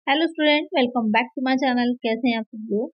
Hello student, welcome back to my channel. कैसे हैं आप सब लोग?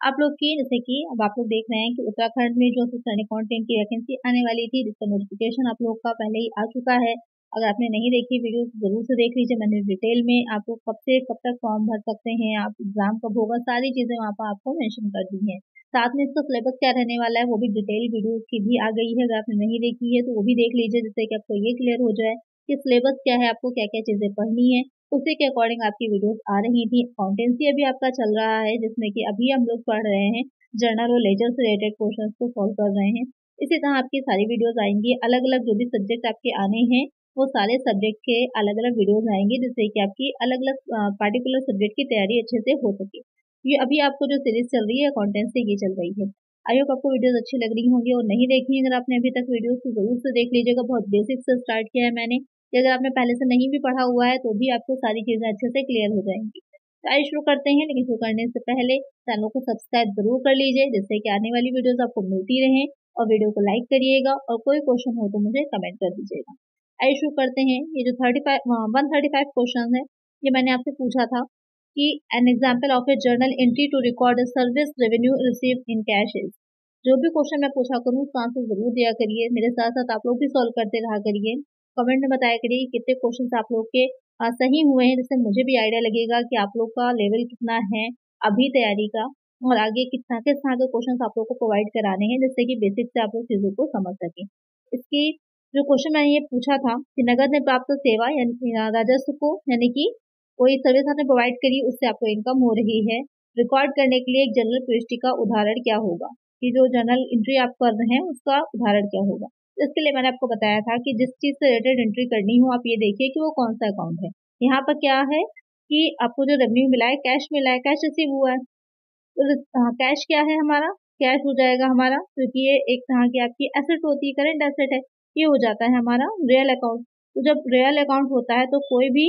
आप लोग की जैसे कि अब आप लोग देख रहे हैं कि उत्तराखंड में जो असिस्टेंट अकाउंटेंट की वैकेंसी आने वाली थी, जिसका नोटिफिकेशन आप लोग का पहले ही आ चुका है। अगर आपने नहीं देखी वीडियो तो जरूर से देख लीजिए। मैंने डिटेल में आपको कब से कब तक फॉर्म भर सकते हैं, आप एग्जाम कब होगा, सारी चीजें वहाँ पर आपको मेंशन कर दी है। साथ में इसका सिलेबस क्या रहने वाला है वो भी डिटेल वीडियो की भी आ गई है। अगर आपने नहीं देखी है तो वो भी देख लीजिए, जिससे कि आपको ये क्लियर हो जाए कि सिलेबस क्या है, आपको क्या क्या चीजें पढ़नी है। उसी के अकॉर्डिंग आपकी वीडियोस आ रही थी। अकाउंटेंसी अभी आपका चल रहा है, जिसमें कि अभी हम लोग पढ़ रहे हैं जर्नल और लेजर से रिलेटेड क्वेश्चंस को सॉल्व कर रहे हैं। इसी तरह आपकी सारी वीडियोस आएंगी। अलग अलग जो भी सब्जेक्ट आपके आने हैं वो सारे सब्जेक्ट के अलग अलग वीडियोस आएंगे, जिससे कि आपकी अलग अलग पार्टिकुलर सब्जेक्ट की तैयारी अच्छे से हो सके। ये अभी आपको जो सीरीज चल रही है अकाउंटेंसी की चल रही है। आई होप आपको वीडियोस अच्छी लग रही होंगी, और नहीं देखी अगर आपने अभी तक वीडियोस तो जरूर से देख लीजिएगा। बहुत बेसिक से स्टार्ट किया है मैंने, कि अगर आपने पहले से नहीं भी पढ़ा हुआ है तो भी आपको सारी चीजें अच्छे से क्लियर हो जाएंगी। तो आइए शुरू करते हैं, लेकिन शुरू करने से पहले चैनल को सब्सक्राइब जरूर कर लीजिए, जिससे कि आने वाली वीडियोस आपको मिलती रहे। और वीडियो को लाइक करिएगा, और कोई क्वेश्चन हो तो मुझे कमेंट कर दीजिएगा। आइए शुरू करते हैं। ये जो 135 क्वेश्चन है, ये मैंने आपसे पूछा था कि an example of a journal entry to record service revenue receive in cash is. जो भी क्वेश्चन मैं पूछा करूँ उसका आंसर जरूर दिया करिए, मेरे साथ साथ आप लोग भी सॉल्व करते रहा करिए। कमेंट में बताया करिए कि कितने क्वेश्चन आप लोग के सही हुए हैं, जिससे मुझे भी आइडिया लगेगा कि आप लोग का लेवल कितना है अभी तैयारी का, और आगे किस तरह के क्वेश्चन आप लोग को प्रोवाइड कराने हैं, जिससे कि बेसिक से आप लोग चीजों को समझ सकें। इसकी जो क्वेश्चन मैंने ये पूछा था कि नगद में प्राप्त सेवा यानी राजस्व को, यानी कि कोई सर्विस आपने प्रोवाइड करी उससे आपको इनकम हो रही है, रिकॉर्ड करने के लिए एक जनरल प्रविष्टि का उदाहरण क्या होगा, कि जो जनरल एंट्री आप कर रहे हैं उसका उदाहरण क्या होगा। इसके लिए मैंने आपको बताया था कि जिस चीज से रिलेटेड एंट्री करनी हो आप ये देखिए कि वो कौन सा अकाउंट है। यहाँ पर क्या है कि आपको जो रेवेन्यू मिला है, कैश मिला है, कैश रिसीव हुआ है। तो कैश क्या है हमारा, कैश हो जाएगा हमारा, क्योंकि ये एक तरह की आपकी एसेट होती है, करंट एसेट है। ये हो जाता है हमारा रियल अकाउंट। तो जब रियल अकाउंट होता है तो कोई भी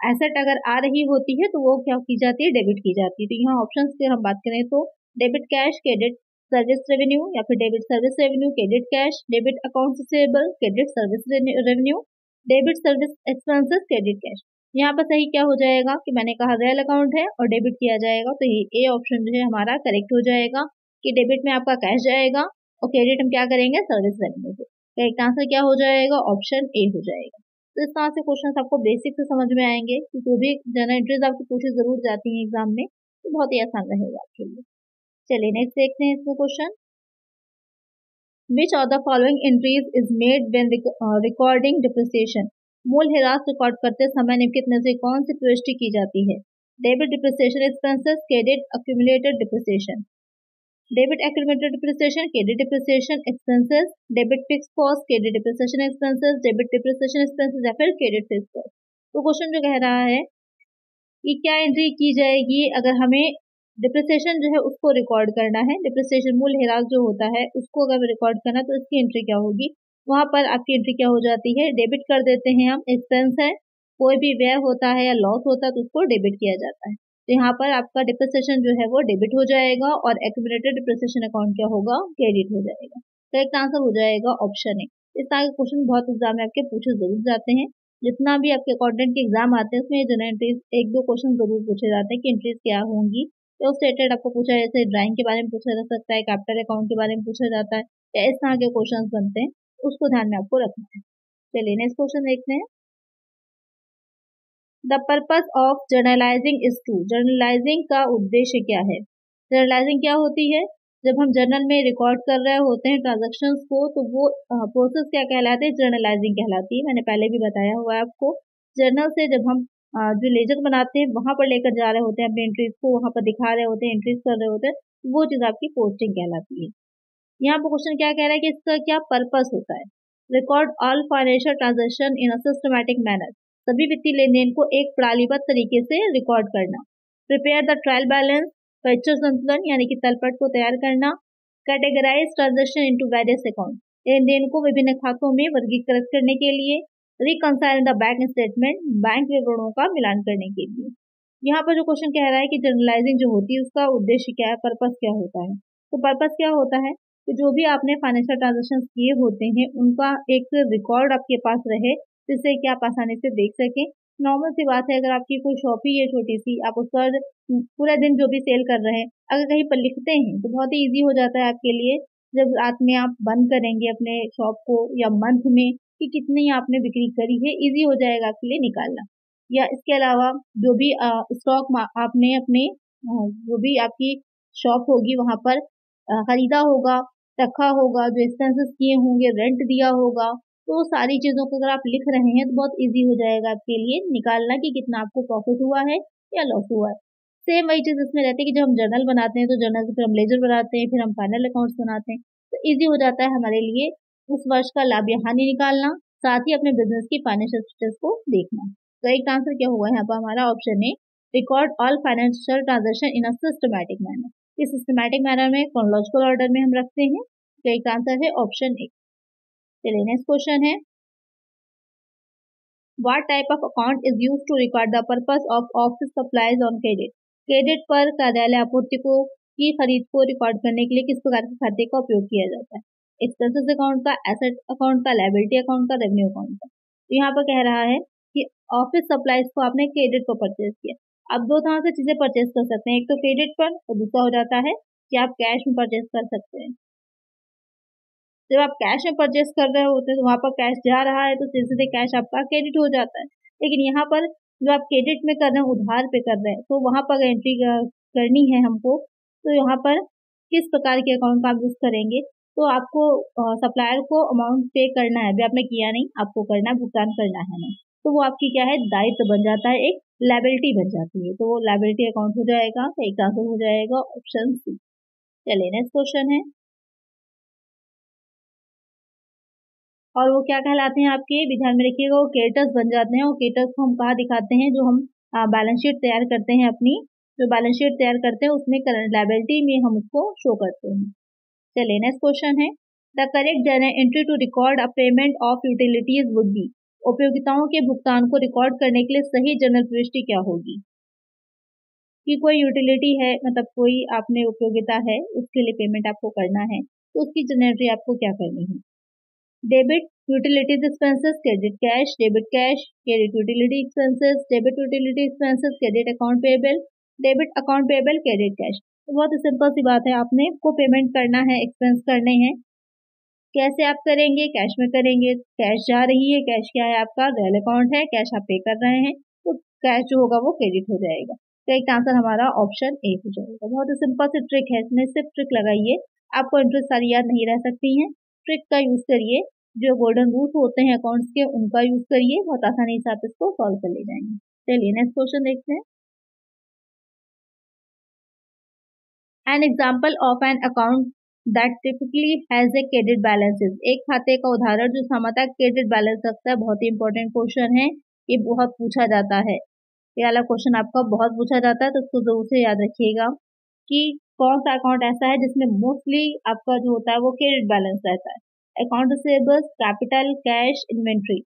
एसेट अगर आ रही होती है तो वो क्या की जाती है, डेबिट की जाती है। तो यहाँ ऑप्शन की हम बात करें तो debit cash, credit service revenue, या फिर debit service revenue, credit cash, debit account receivable, credit service revenue, debit service expenses, credit cash. यहाँ पर सही क्या हो जाएगा कि मैंने कहा रियल अकाउंट है और डेबिट किया जाएगा, तो ये ए ऑप्शन जो है हमारा करेक्ट हो जाएगा कि डेबिट में आपका कैश जाएगा और क्रेडिट हम क्या करेंगे, सर्विस रेवेन्यू को। करेक्ट आंसर क्या हो जाएगा, ऑप्शन ए हो जाएगा। तो इस तरह से क्वेश्चन आपको बेसिक से समझ में आएंगे, क्योंकि जो भी जनरल एंट्रीज आपको पूछी जरूर जाती है एग्जाम में, तो बहुत ही आसान रहेगा आपके लिए। चलिए नेक्स्ट देखते हैं इसमें question. Which of the following entries is made when recording depreciation. मूल ह्रास रिकॉर्ड करते समय निम्नलिखित में से कौन सी प्रविष्टि की जाती है? Debit depreciation expenses, credit accumulated depreciation. Debit accumulated depreciation, credit depreciation expenses, debit fix cost, credit depreciation expenses, debit depreciation expenses, या फिर क्रेडिट फिक्स कॉस्ट। तो क्वेश्चन जो कह रहा है कि क्या एंट्री की जाएगी अगर हमें डिप्रिसिएशन जो है उसको रिकॉर्ड करना है। डिप्रिसिएशन मूल ह्रास जो होता है उसको अगर रिकॉर्ड करना तो इसकी एंट्री क्या होगी। वहां पर आपकी एंट्री क्या हो जाती है, डेबिट कर देते हैं हम, एक्सपेंस है, कोई भी व्यय होता है या लॉस होता है तो उसको डेबिट किया जाता है। तो यहाँ पर आपका डिप्रिसिएशन जो है वो डेबिट हो जाएगा और एक्यूमुलेटेड डिप्रिसिएशन अकाउंट क्या होगा, क्रेडिट हो जाएगा। करेक्ट आंसर हो जाएगा ऑप्शन ए। इस तरह के क्वेश्चन बहुत एग्जाम में आपके पूछे जरूर जाते हैं। जितना भी आपके अकाउंटेंट के एग्जाम आते हैं उसमें जनरल एंट्रीज एक दो क्वेश्चन जरूर पूछे जाते हैं कि एंट्रीज क्या होंगी। तो उससे रिलेटेड आपको पूछा, जैसे ड्राइंग के बारे में पूछा जा सकता है, कैपिटल अकाउंट के बारे में पूछा जाता है, या इस तरह के क्वेश्चन बनते हैं, उसको ध्यान में आपको रखना है। चलिए नेक्स्ट क्वेश्चन देखते हैं। The purpose of journalizing is to. Journalizing का उद्देश्य क्या है? जर्नलाइजिंग क्या होती है, जब हम जर्नल में रिकॉर्ड कर रहे होते हैं ट्रांजेक्शन्स को, तो वो प्रोसेस क्या कहलाते हैं, जर्नलाइजिंग कहलाती है। मैंने पहले भी बताया हुआ है आपको। जर्नल से जब हम जो लेजर बनाते हैं वहां पर लेकर जा रहे होते हैं अपने एंट्रीज को, वहां पर दिखा रहे होते हैं, एंट्रीज कर रहे होते हैं, वो चीज आपकी पोस्टिंग कहलाती है। यहाँ पर क्वेश्चन क्या कह रहा है कि इसका क्या पर्पस होता है। Record all financial transaction in a systematic manner. सभी वित्तीय लेन देन को एक प्रणालीबद्ध तरीके से रिकॉर्ड करना। प्रिपेयर द ट्रायल बैलेंस, परीक्षण संतुलन यानी कि तलपट को तैयार करना। Categorise transaction into various account, लेन देन को विभिन्न खातों में वर्गीकृत करने के लिए। Reconcile the bank statement, bank विवरणों का मिलान करने के लिए। यहाँ पर जो क्वेश्चन कह रहा है कि जर्नलाइजिंग जो होती है उसका उद्देश्य क्या है, पर्पस क्या होता है। तो पर्पस क्या होता है कि जो भी आपने फाइनेंशियल ट्रांजेक्शन किए होते हैं उनका एक रिकॉर्ड आपके पास रहे, जिससे कि आप आसानी से देख सकें नॉर्मल सी बात है, अगर आपकी कोई शॉप ही है छोटी सी, आप उस पर पूरा दिन जो भी सेल कर रहे हैं अगर कहीं पर लिखते हैं तो बहुत ही ईज़ी हो जाता है आपके लिए, जब रात में आप बंद करेंगे अपने शॉप को या मंथ में कि कितनी आपने बिक्री करी है, ईज़ी हो जाएगा आपके लिए निकालना। या इसके अलावा जो भी स्टॉक आपने अपने जो भी आपकी शॉप होगी वहाँ पर खरीदा होगा, रखा होगा, जो एक्सपेंसेस किए होंगे, रेंट दिया होगा, तो सारी चीज़ों को अगर आप लिख रहे हैं तो बहुत ईज़ी हो जाएगा आपके लिए निकालना कि कितना आपको प्रॉफ़िट हुआ है या लॉस हुआ है। सेम वही चीज़ इसमें रहती है कि जब हम जर्नल बनाते हैं तो जर्नल से फिर हम लेजर बनाते हैं, फिर हम फाइनल अकाउंट्स बनाते हैं। तो ईज़ी हो जाता है हमारे लिए उस वर्ष का लाभ या हानि निकालना, साथ ही अपने बिज़नेस की फाइनेंशियल स्टेटस को देखना। तो एक आंसर क्या होगा यहाँ पर हमारा option A, record all financial transaction in a systematic manner. इस सिस्टमैटिक मैनर में क्रोनोलॉजिकल ऑर्डर में हम रखते हैं। तो एक आंसर है ऑप्शन ए। चलिए नेक्स्ट क्वेश्चन है, What type of account is used to record the purpose of office supplies on credit? Credit पर कार्यालय आपूर्ति को की खरीद को रिकॉर्ड करने के लिए किस प्रकार के खाते का उपयोग किया जाता है? एक्सपेंसेस अकाउंट का, एसेट अकाउंट का, लायबिलिटी अकाउंट का, रेवेन्यू अकाउंट का। तो यहाँ पर कह रहा है कि ऑफिस सप्लाईज को आपने क्रेडिट पर परचेज किया। आप दो तरह से चीजें परचेज कर सकते हैं, एक तो क्रेडिट पर और दूसरा हो जाता है कि आप कैश में परचेज कर सकते हैं। जब आप कैश में परचेस कर रहे होते हैं तो वहाँ पर कैश जा रहा है तो सीधे सीधे कैश आपका क्रेडिट हो जाता है। लेकिन यहाँ पर जो आप क्रेडिट में कर रहे हैं, उधार पे कर रहे हैं, तो वहाँ पर एंट्री करनी है हमको। तो यहाँ पर किस प्रकार के अकाउंट का आप यूज करेंगे, तो आपको सप्लायर को अमाउंट पे करना है, अभी आपने किया नहीं, आपको करना है, भुगतान करना है नहीं, तो वो आपकी क्या है, दायित्व बन जाता है, एक लायबिलिटी बन जाती है, तो वो लायबिलिटी अकाउंट हो जाएगा। एक आंसर हो जाएगा ऑप्शन सी। चलिए नेक्स्ट क्वेश्चन है, और वो क्या कहलाते हैं आपके, भी ध्यान में रखिएगा, वो क्रेडिटर्स बन जाते हैं। और क्रेडिटर्स को हम कहाँ दिखाते हैं, जो हम बैलेंस शीट तैयार करते हैं अपनी, जो बैलेंस शीट तैयार करते हैं उसमें करंट लायबिलिटी में हम उसको शो करते हैं। चलिए नेक्स्ट क्वेश्चन है, the correct journal entry to record a payment of utilities would be. उपयोगिताओं के भुगतान को रिकॉर्ड करने के लिए सही जर्नल प्रविष्टि क्या होगी? कि कोई यूटिलिटी है, मतलब कोई आपने उपयोगिता है, उसके लिए पेमेंट आपको करना है, तो उसकी जर्नल एंट्री आपको क्या करनी है? Debit utilities expenses, credit cash, debit cash, credit utility expenses, debit utility expenses, credit account payable, debit account payable, credit cash. तो बहुत ही सिंपल सी बात है, आपने को पेमेंट करना है, एक्सपेंस करने हैं। कैसे आप करेंगे? कैश में करेंगे। कैश जा रही है, कैश क्या है आपका, रियल अकाउंट है, कैश आप पे कर रहे हैं, तो कैश जो होगा वो क्रेडिट हो जाएगा। तो एक आंसर हमारा ऑप्शन ए हो जाएगा। बहुत ही सिंपल सी ट्रिक है, इसमें सिर्फ ट्रिक लगाइए, आपको इंटरेस्ट सारी याद नहीं रह सकती हैं। ट्रिक का यूज करिए, जो गोल्डन रूल्स होते हैं अकाउंट्स के उनका यूज करिए, बहुत आसानी से आप इसको सॉल्व कर ले जाएंगे। चलिए नेक्स्ट क्वेश्चन देखते हैं। N example of an account that typically has a credit balances. एक खाते का उदाहरण जो सामान्यतः क्रेडिट बैलेंस रखता है। बहुत ही इंपॉर्टेंट क्वेश्चन है, ये बहुत पूछा जाता है, ये वाला क्वेश्चन आपका बहुत पूछा जाता है, तो उसको जरूर से याद रखिएगा कि कौन सा अकाउंट ऐसा है जिसमें मोस्टली आपका जो होता है वो क्रेडिट बैलेंस रहता है। Account receivables, capital, cash, inventory.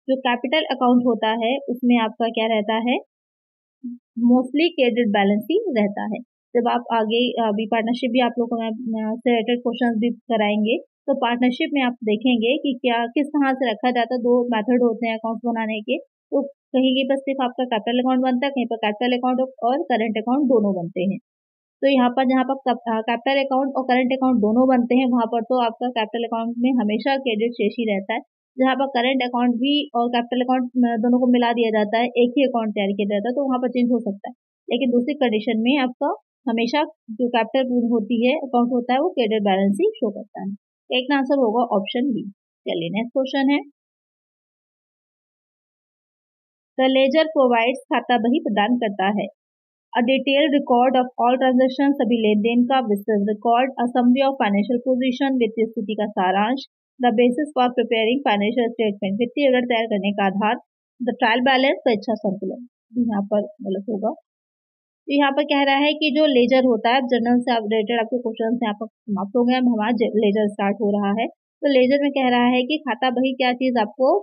जो कैपिटल अकाउंट होता है उसमें आपका क्या रहता है, मोस्टली क्रेडिट बैलेंस ही रहता है। जब आप आगे अभी पार्टनरशिप भी आप लोगों को से रिलेटेड क्वेश्चन भी कराएंगे, तो पार्टनरशिप में आप देखेंगे कि क्या किस तरह से रखा जाता है। दो मेथड होते हैं अकाउंट बनाने के, तो कहीं के पर सिर्फ आपका कैपिटल अकाउंट बनता है, कहीं पर कैपिटल अकाउंट और करंट अकाउंट दोनों बनते हैं। तो यहाँ पर जहाँ पर कैपिटल अकाउंट और करंट अकाउंट दोनों बनते हैं, वहाँ पर तो आपका कैपिटल अकाउंट में हमेशा क्रेडिट शेष ही रहता है। जहाँ पर करंट अकाउंट भी और कैपिटल अकाउंट दोनों को मिला दिया जाता है, एक ही अकाउंट तैयार किया जाता है, तो वहाँ पर चेंज हो सकता है। लेकिन दूसरी कंडीशन में आपका हमेशा जो कैपिटल होती है अकाउंट होता है वो क्रेडिट बैलेंस ही शो करता है। एक आंसर होगा ऑप्शन बी। चलिए नेक्स्ट क्वेश्चन है, द लेजर प्रोवाइड्स खाता बही प्रदान करता है। A detailed record of all transactions, सभी लेन देन का विस्तृत record, a summary of financial position, वित्तीय स्थिति का सारांश, the basis for preparing financial statement, वित्तीय विवरण तैयार करने का आधार, the trial balance, परीक्षा संतुलन। यहाँ पर गलत होगा। तो यहाँ पर कह रहा है कि जो लेजर होता है, जर्नल से रिलेटेड आपके क्वेश्चन यहाँ पर समाप्त हो गए, हमारा लेजर स्टार्ट हो रहा है। तो लेजर में कह रहा है कि खाता बही क्या चीज आपको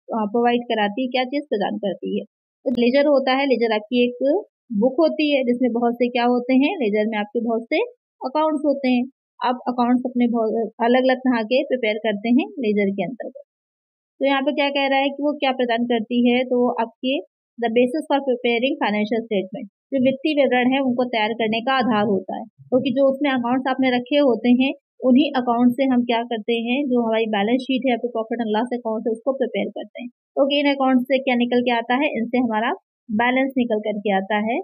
प्रोवाइड कराती है, क्या चीज प्रदान करती है। तो लेजर होता है, लेजर आपकी एक बुक होती है जिसमें बहुत से क्या होते हैं, लेजर में आपके बहुत से अकाउंट्स होते हैं। आप अकाउंट्स अपने अलग अलग तरह के प्रिपेयर करते हैं लेजर के अंतर्गत। तो यहाँ पे क्या कह रहा है कि वो क्या प्रदान करती है, तो आपके the basis for preparing financial statement. जो वित्तीय विवरण है उनको तैयार करने का आधार होता है, क्योंकि जो उसमें अकाउंट्स आपने रखे होते हैं उन्हीं अकाउंट से हम क्या करते हैं, जो हमारी बैलेंस शीट है या फिर प्रॉफिट एंड लॉस अकाउंट है उसको प्रिपेयर करते हैं। तो इन अकाउंट से क्या निकल के आता है, इनसे हमारा बैलेंस निकल करके आता है।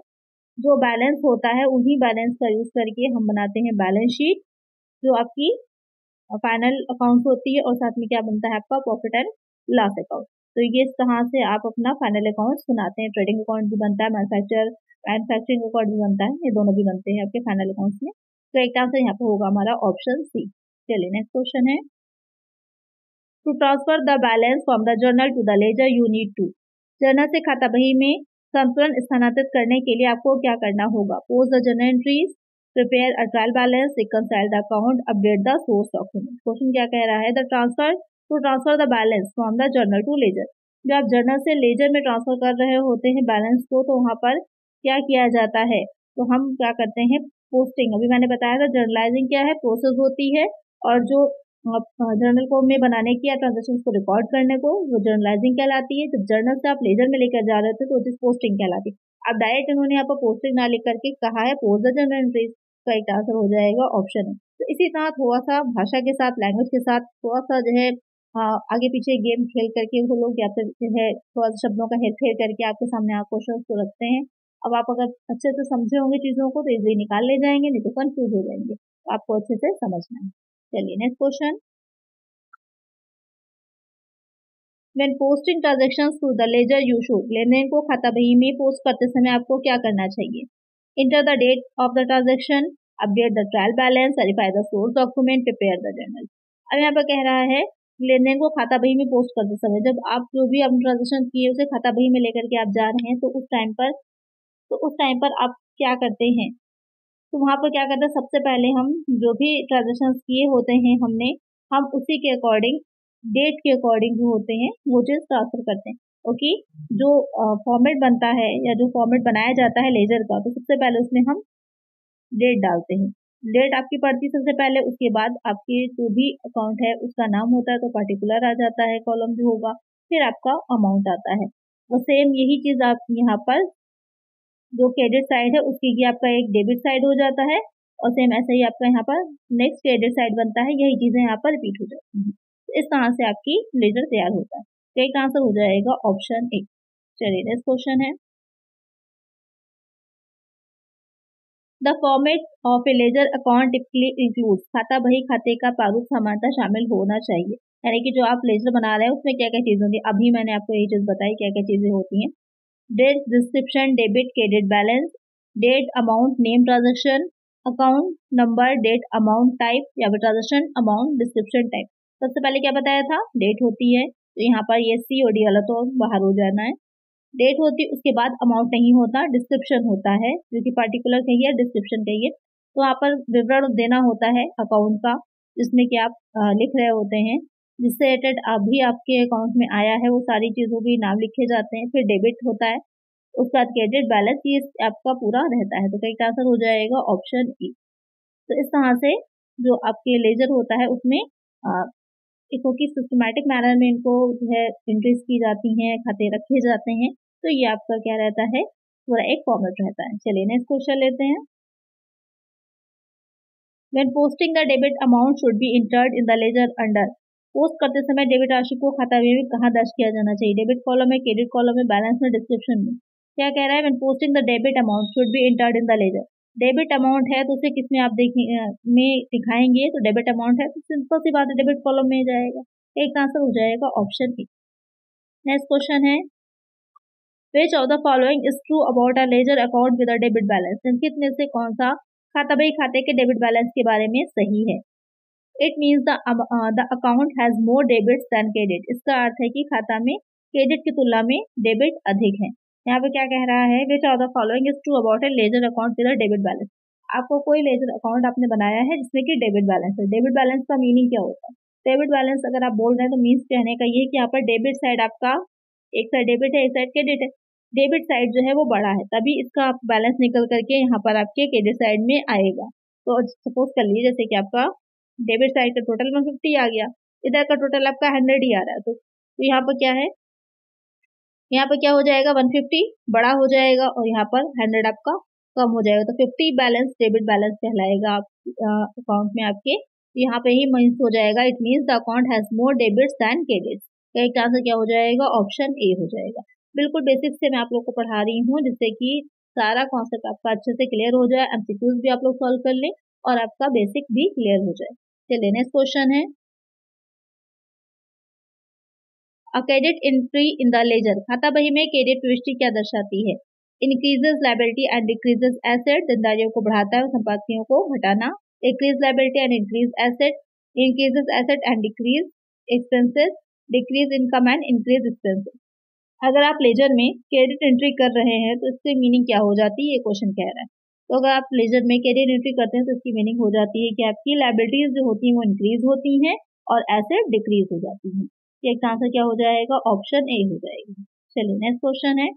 जो बैलेंस होता है उन्हीं बैलेंस का यूज करके हम बनाते हैं बैलेंस शीट, जो आपकी फाइनल अकाउंट होती है, और साथ में क्या बनता है आपका प्रॉफिट एंड लॉस अकाउंट। तो ये इस तरह से आप अपना फाइनल अकाउंट बनाते हैं। ट्रेडिंग अकाउंट भी बनता है, मैन्युफैक्चरिंग अकाउंट भी बनता है, ये दोनों भी बनते हैं आपके फाइनल अकाउंट्स में। तो एक आंसर यहाँ पे होगा हमारा ऑप्शन सी। चलिए नेक्स्ट क्वेश्चन है, to transfer the balance from the journal to the ledger you need to. Journal से खाता बही में संतुलन स्थानांतरित करने के लिए आपको क्या करना होगा, post the journal entries, prepare a trial balance, reconcile the account, update the source document. Question क्या कह रहा है, the transfer the balance from the journal to ledger. जब आप जर्नल से लेजर में ट्रांसफर कर रहे होते हैं बैलेंस को, तो वहां पर क्या किया जाता है, तो हम क्या करते हैं, पोस्टिंग। अभी मैंने बताया था जर्नलाइजिंग क्या है, प्रोसेस होती है, और जो जर्नल को में बनाने की या ट्रांजेक्शन को रिकॉर्ड करने को वो जर्नलाइजिंग कहलाती है। जब जर्नल से आप लेजर में लेकर जा रहे थे तो जिस पोस्टिंग कहलाती है। अब डायरेक्ट इन्होंने यहाँ पर पोस्टिंग ना लिख करके कहा है पोस्ट द जर्नल एंट्रीज, तो एक आंसर हो जाएगा ऑप्शन है। तो इसी तरह थोड़ा सा भाषा के साथ, लैंग्वेज के साथ थोड़ा सा जो है आगे पीछे गेम खेल करके वो लोग या फिर जो है थोड़ा सा शब्दों का हेर फेर करके आपके सामने आप क्वेश्चन को रखते हैं। अब आप अगर अच्छे से समझे होंगे चीजों को तो इजिली निकाल ले जाएंगे, नहीं तो कंफ्यूज हो जाएंगे। तो आपको अच्छे से समझना है। चलिए next question, When posting transactions to the ledger you should, लेनदेन को खाता बही में पोस्ट करते समय आपको क्या करना चाहिए, enter the date of the transaction, update the trial balance, verify the source document, prepare the journal. अब यहाँ पर कह रहा है लेनदेन को खाता बही में पोस्ट करते समय जब आप जो भी अपने ट्रांजेक्शन किए उसे खाता बही में लेकर के आप जा रहे हैं, तो उस टाइम पर आप क्या करते हैं, तो वहां पर क्या करते हैं, सबसे पहले हम जो भी ट्रांजेक्शन किए होते हैं हम उसी के अकॉर्डिंग, डेट के अकॉर्डिंग जो होते हैं वो चीज ट्रांसफर करते हैं। ओके, जो फॉर्मेट बनता है या जो फॉर्मेट बनाया जाता है लेजर का, तो सबसे पहले उसमें हम डेट डालते हैं। डेट आपकी पड़ती है सबसे पहले, उसके बाद आपके जो भी अकाउंट है उसका नाम होता है, तो पर्टिकुलर आ जाता है कॉलम जो होगा, फिर आपका अमाउंट आता है। और सेम यही चीज आप यहाँ पर जो क्रेडिट साइड है उसकी ये आपका एक डेबिट साइड हो जाता है, और सेम ऐसे ही आपका यहाँ पर नेक्स्ट क्रेडिट साइड बनता है। यही चीजें यहाँ पर रिपीट हो जाती हैं। तो इस तरह से आपकी लेजर तैयार होता है। तो एक आंसर हो जाएगा ऑप्शन ए। चलिए नेक्स्ट क्वेश्चन है, the format of A ledger account typically includes, खाता बही खाते का प्रारूप सामान्यतः शामिल होना चाहिए। यानी कि जो आप लेजर बना रहे हैं उसमें क्या क्या चीजें होंगी, अभी मैंने आपको यही चीज बताई क्या क्या चीजें होती हैं। Date description, debit credit balance, date amount name transaction, account number, date amount type या फिर ट्रांजेक्शन अमाउंट डिस्क्रिप्शन टाइप। सबसे पहले क्या बताया था, डेट होती है, तो यहाँ पर ये सी और डी वाला तो बाहर हो जाना है। डेट होती है, उसके बाद अमाउंट नहीं होता, डिस्क्रिप्शन होता है, जो कि पर्टिकुलर कहिए डिस्क्रिप्शन कहिए। तो वहाँ पर विवरण देना होता है अकाउंट का, जिसमें कि आप लिख रहे होते हैं जिससे रिलेटेड अभी आपके अकाउंट में आया है वो सारी चीजों के नाम लिखे जाते हैं। फिर डेबिट होता है, उसके बाद क्रेडिट बैलेंस, ये आपका पूरा रहता है। तो करेक्ट आंसर हो जाएगा ऑप्शन ई। तो इस तरह से जो आपके लेजर होता है उसमें क्योंकि सिस्टमैटिक मैनर में इनको जो है एंट्रीज की जाती हैं, खाते रखे जाते हैं, तो ये आपका क्या रहता है, पूरा एक फॉर्मेट रहता है। चलिए नेक्स्ट क्वेश्चन लेते हैं, When posting the debit amount should be entered in the ledger under, post करते समय डेबिट राशि को खाता में कहाँ दर्ज किया जाना चाहिए, डेबिट कॉलम में, क्रेडिट कॉलम में, बैलेंस में, डिस्क्रिप्शन में। क्या कह रहा है, When posting the debit amount should be entered in the ledger, debit amount है तो उसे किसमें आप में दिखाएंगे, तो डेबिट अमाउंट है तो सिंपल सी बात है डेबिट कॉलम में जाएगा। एक आंसर हो जाएगा ऑप्शन ए। नेक्स्ट क्वेश्चन है, Which of the following is true about a ledger account with a debit balance, निम्नलिखित में से कौन सा खाता बही खाते के डेबिट बैलेंस के बारे में सही है। It means the account has more debits than credit, इसका अर्थ है कि खाता में क्रेडिट की तुलना में डेबिट अधिक है। यहाँ पे क्या कह रहा है, which of the following is true about A ledger account with a debit balance. आपको कोई लेजर अकाउंट आपने बनाया है जिसमें कि डेबिट बैलेंस है। डेबिट बैलेंस का मीनिंग क्या होता है, डेबिट बैलेंस अगर आप बोल रहे हैं तो मीन्स कहने का ये कि यहाँ पर डेबिट साइड आपका, एक साइड डेबिट है एक साइड क्रेडिट है, डेबिट साइड जो है वो बड़ा है, तभी इसका बैलेंस निकल करके यहाँ पर आपके क्रेडिट साइड में आएगा। तो सपोज कर लीजिए जैसे कि आपका डेबिट साइड का टोटल 150 आ गया, इधर का टोटल आपका 100 ही आ रहा है, तो यहाँ पर क्या है, यहाँ पर क्या हो जाएगा 150 बड़ा हो जाएगा और यहाँ पर 100 आपका कम हो जाएगा, तो 50 बैलेंस डेबिट बैलेंस कहलाएगा आप अकाउंट में आपके। यहाँ पे ही मीन्स हो जाएगा, it means the account has more debits than credits. Correct answer क्या हो जाएगा, ऑप्शन ए हो जाएगा। बिल्कुल बेसिक से मैं आप लोग को पढ़ा रही हूँ जिससे कि सारा कॉन्सेप्ट आपका अच्छे से क्लियर हो जाए, एमसीक्यूज भी आप लोग सॉल्व कर लें और आपका बेसिक भी क्लियर हो जाए। चलिए नेक्स्ट क्वेश्चन है, a credit entry in the ledger, खाता बही में क्रेडिट प्रविष्टि क्या दर्शाती है। Increases liability and decreases asset, देनदारियों को बढ़ाता है और संपत्तियों को घटाना। Decrease liability and increase asset, increases asset and decrease expenses, decrease income and increase expenses. अगर आप लेजर में क्रेडिट एंट्री कर रहे हैं तो इसकी मीनिंग क्या हो जाती है, ये क्वेश्चन कह रहा है। तो अगर आप लेजर में क्रेडिट एंट्री करते हैं तो इसकी मीनिंग हो जाती है कि आपकी लायबिलिटीज जो होती हैं वो इंक्रीज होती हैं और एसेट डिक्रीज हो जाती हैं। इसका आंसर क्या हो जाएगा, ऑप्शन ए हो जाएगा। चलिए नेक्स्ट क्वेश्चन है,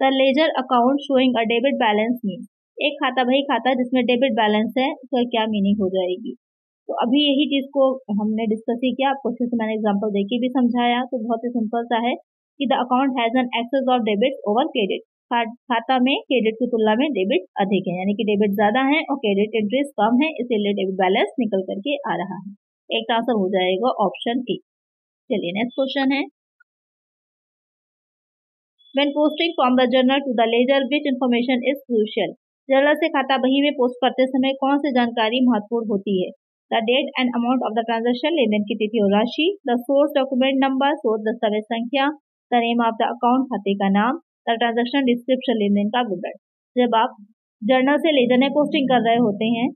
the ledger account showing a debit balance mean, एक खाता बही खाता जिसमें डेबिट बैलेंस है, उसका क्या मीनिंग हो जाएगी। तो अभी यही चीज को हमने डिस्कस ही किया, आपको अच्छे से मैंने एग्जांपल देके भी समझाया। तो बहुत ही सिंपल सा है कि the account has an excess of debit over credit, खाता में क्रेडिट की तुलना में डेबिट अधिक है, यानी कि डेबिट ज्यादा है और क्रेडिट इंटरेस्ट कम है, इसीलिए डेबिट बैलेंस निकल करके आ रहा है। एक आंसर हो जाएगा ऑप्शन ए। चलिए नेक्स्ट क्वेश्चन है, when posting from the journal to the ledger which information is crucial, journal से खाता बही में पोस्ट करते समय कौन सी जानकारी महत्वपूर्ण होती है। The date and amount of the transaction, लेनदेन की तिथि और राशि। The source document number, source दस्तावेज संख्या। The name of the account, खाते का नाम। द ट्रांजेक्शन डिस्क्रिप्शन, लेनदेन का विवरण। जब आप जर्नल से लेजर में पोस्टिंग कर रहे होते हैं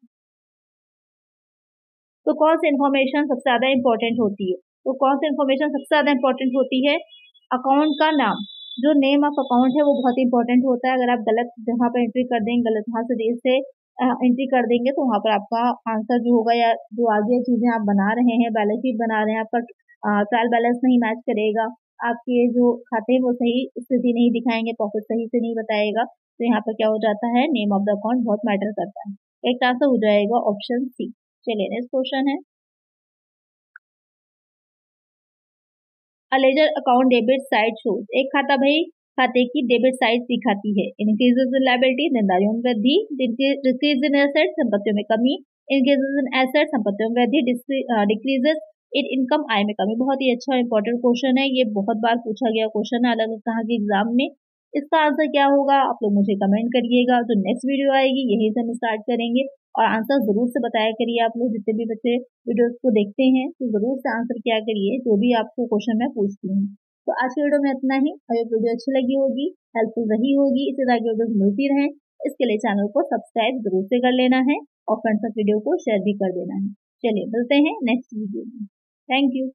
तो कौन सी इन्फॉर्मेशन सबसे ज्यादा इंपॉर्टेंट होती है, तो कौन सी इन्फॉर्मेशन सबसे ज्यादा इंपॉर्टेंट होती है, अकाउंट का नाम, जो नेम ऑफ अकाउंट है वो बहुत इंपॉर्टेंट होता है। अगर आप गलत जगह पर एंट्री कर देंगे, गलत वहां से देर से एंट्री कर देंगे तो वहां पर आपका आंसर जो होगा या जो आगे चीजें आप बना रहे हैं, बैलेंस शीट बना रहे हैं, आपका ट्रायल बैलेंस नहीं मैच करेगा, आपके जो खाते हैं वो सही स्थिति नहीं दिखाएंगे, प्रॉफिट सही से नहीं बताएगा, तो यहाँ पर क्या हो जाता है, नेम ऑफ द अकाउंट बहुत मैटर करता है। एक आंसर हो जाएगा ऑप्शन सी। चलिए नेक्स्ट क्वेश्चन है, a ledger account debit side shows, एक खाता बही खाते की डेबिट साइड दिखाती है। इंक्रीजेस इन लायबिलिटी, देनदारियों में वृद्धि। डिक्रीज इन एसेट, संपत्तियों में कमी। इंक्रीजेस इन एसेट, संपत्तियों में वृद्धि। डिक्रीजेस इन इनकम, आय में कमी। बहुत ही अच्छा इंपॉर्टेंट क्वेश्चन है, ये बहुत बार पूछा गया क्वेश्चन है अलग अलग तरह के एग्जाम में। इसका आंसर क्या होगा आप लोग मुझे कमेंट करिएगा, जो नेक्स्ट वीडियो आएगी यही से हम स्टार्ट करेंगे। और आंसर जरूर से बताया करिए, आप लोग जितने भी बच्चे वीडियोस को देखते हैं तो जरूर से आंसर किया करिए जो भी आपको क्वेश्चन मैं पूछती हूँ। तो आज की वीडियो में इतना ही, अगर वीडियो अच्छी लगी होगी, हेल्पफुल रही होगी, इसी तरह की वीडियोस मिलती रहें, इसके लिए चैनल को सब्सक्राइब जरूर से कर लेना है और फ्रेंड्स तक वीडियो को शेयर भी कर देना है। चलिए मिलते हैं नेक्स्ट वीडियो में, थैंक यू।